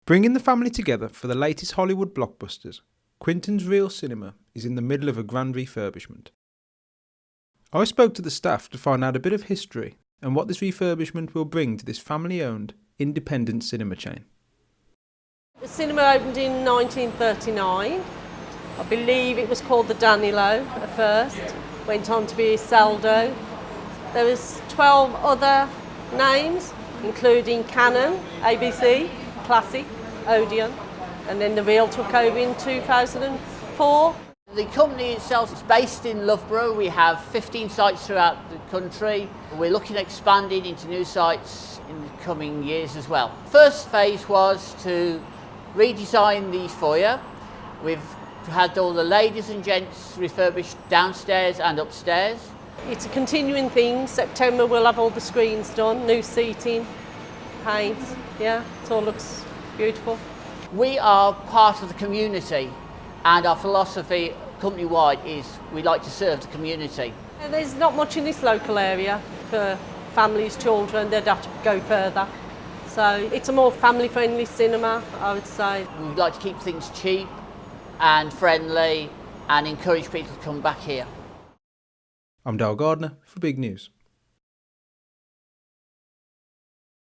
Bringing the family together for the latest Hollywood blockbusters, Quinton's Reel Cinema is in the middle of a grand refurbishment. I spoke to the staff to find out a bit of history and what this refurbishment will bring to this family-owned, independent cinema chain. The cinema opened in 1939. I believe it was called the Danilo at first, went on to be Saldo. There was 12 other names, including Canon, ABC, Classic, Odeon, and then the Reel took over in 2004. The company itself is based in Loughborough. We have 15 sites throughout the country. We're looking at expanding into new sites in the coming years as well. First phase was to redesign the foyer. We've had all the ladies and gents refurbished downstairs and upstairs. It's a continuing thing. September we'll have all the screens done, new seating, paint, yeah, it all looks beautiful. We are part of the community, and our philosophy company-wide is we like to serve the community. There's not much in this local area for families, children, they'd have to go further. So it's a more family-friendly cinema, I would say. We like to keep things cheap and friendly and encourage people to come back here. I'm Dale Gardner for Big News.